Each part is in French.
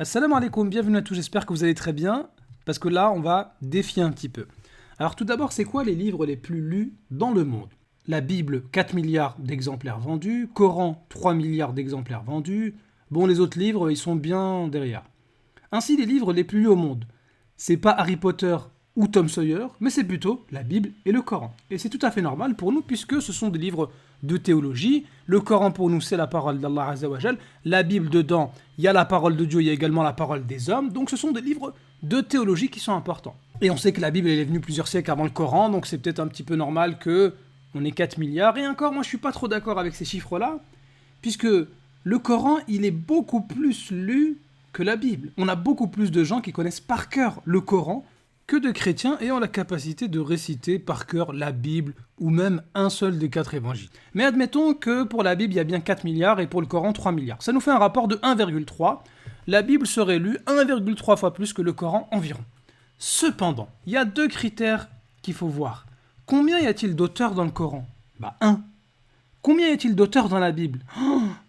Assalamu alaikum, bienvenue à tous, j'espère que vous allez très bien, parce que là, on va défier un petit peu. Alors tout d'abord, c'est quoi les livres les plus lus dans le monde? La Bible, 4 milliards d'exemplaires vendus, Coran, 3 milliards d'exemplaires vendus, bon, les autres livres, ils sont bien derrière. Ainsi, les livres les plus lus au monde, c'est pas Harry Potter ou Tom Sawyer, mais c'est plutôt la Bible et le Coran. Et c'est tout à fait normal pour nous, puisque ce sont des livres de théologie. Le Coran, pour nous, c'est la parole d'Allah Azza wa Jal. La Bible, dedans, il y a la parole de Dieu, il y a également la parole des hommes. Donc ce sont des livres de théologie qui sont importants. Et on sait que la Bible, elle est venue plusieurs siècles avant le Coran, donc c'est peut-être un petit peu normal que on ait 4 milliards. Et encore, moi, je suis pas trop d'accord avec ces chiffres-là, puisque le Coran, il est beaucoup plus lu que la Bible. On a beaucoup plus de gens qui connaissent par cœur le Coran que de chrétiens ayant la capacité de réciter par cœur la Bible ou même un seul des 4 évangiles. Mais admettons que pour la Bible, il y a bien 4 milliards et pour le Coran, 3 milliards. Ça nous fait un rapport de 1,3. La Bible serait lue 1,3 fois plus que le Coran environ. Cependant, il y a 2 critères qu'il faut voir. Combien y a-t-il d'auteurs dans le Coran? 1. Combien y a-t-il d'auteurs dans la Bible?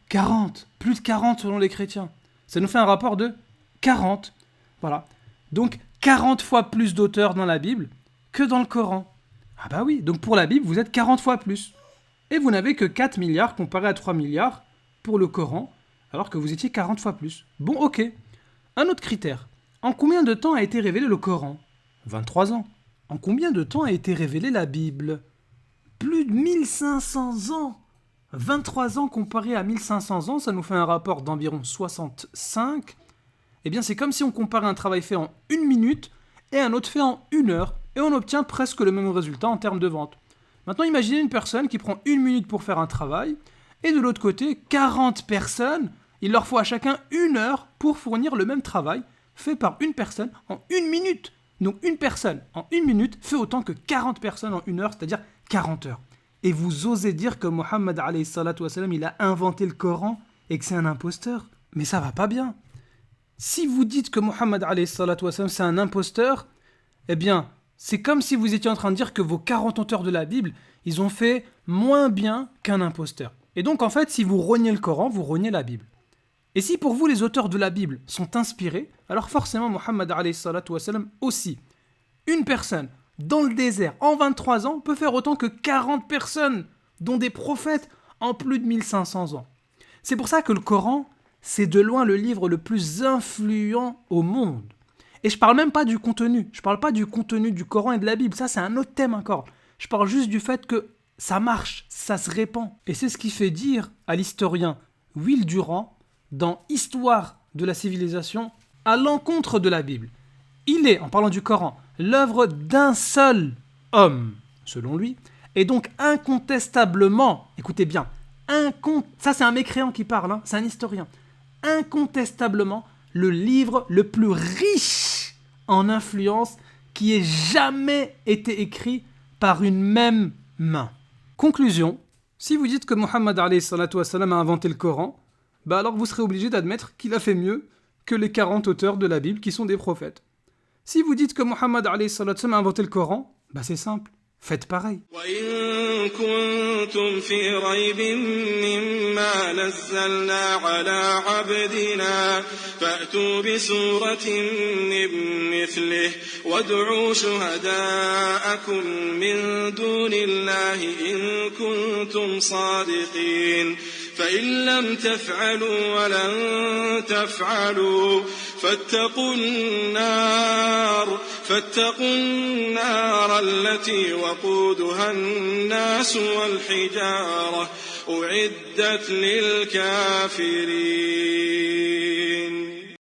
40. Plus de 40 selon les chrétiens. Ça nous fait un rapport de 40. Voilà. Donc, 40 fois plus d'auteurs dans la Bible que dans le Coran. Ah bah oui, donc pour la Bible, vous êtes 40 fois plus. Et vous n'avez que 4 milliards comparé à 3 milliards pour le Coran, alors que vous étiez 40 fois plus. Bon, ok. Un autre critère. En combien de temps a été révélé le Coran? 23 ans. En combien de temps a été révélée la Bible? Plus de 1500 ans. 23 ans comparé à 1500 ans, ça nous fait un rapport d'environ 65. Eh bien, c'est comme si on comparait un travail fait en 1 minute et un autre fait en 1 heure, et on obtient presque le même résultat en termes de vente. Maintenant, imaginez une personne qui prend 1 minute pour faire un travail, et de l'autre côté, 40 personnes, il leur faut à chacun 1 heure pour fournir le même travail, fait par une personne en 1 minute. Donc une personne en 1 minute fait autant que 40 personnes en 1 heure, c'est-à-dire 40 heures. Et vous osez dire que Mohammed alayhi salatu wassalam, il a inventé le Coran et que c'est un imposteur? Mais ça va pas bien. Si vous dites que Mohammed alayhi salatu wassalam, c'est un imposteur, eh bien, c'est comme si vous étiez en train de dire que vos 40 auteurs de la Bible, ils ont fait moins bien qu'un imposteur. Et donc, en fait, si vous reniez le Coran, vous reniez la Bible. Et si pour vous, les auteurs de la Bible sont inspirés, alors forcément, Mohammed alayhi salatu wassalam aussi. Une personne dans le désert, en 23 ans, peut faire autant que 40 personnes, dont des prophètes, en plus de 1500 ans. C'est pour ça que le Coran, c'est de loin le livre le plus influent au monde. Et je parle même pas du contenu. Je parle pas du contenu du Coran et de la Bible. Ça, c'est un autre thème encore. Je parle juste du fait que ça marche, ça se répand. Et c'est ce qui fait dire à l'historien Will Durant, dans Histoire de la civilisation, à l'encontre de la Bible. Il est, en parlant du Coran, l'œuvre d'un seul homme, selon lui, et donc incontestablement, écoutez bien, ça c'est un mécréant qui parle, c'est un historien, incontestablement le livre le plus riche en influence qui ait jamais été écrit par une même main. Conclusion, si vous dites que Mohammed alayhi salatu wassalam a inventé le Coran, alors vous serez obligé d'admettre qu'il a fait mieux que les 40 auteurs de la Bible qui sont des prophètes. Si vous dites que Mohammed alayhi salatu wassalam a inventé le Coran, c'est simple, faites pareil. وإن كنتم في ريب مما نزلنا على عبدنا فأتوا بسورة من مثله وادعوا شهداءكم من دون الله إن كنتم صادقين فإن لم تفعلوا ولن تفعلوا فاتقوا النار التي وقودها الناس والحجارة أعدت للكافرين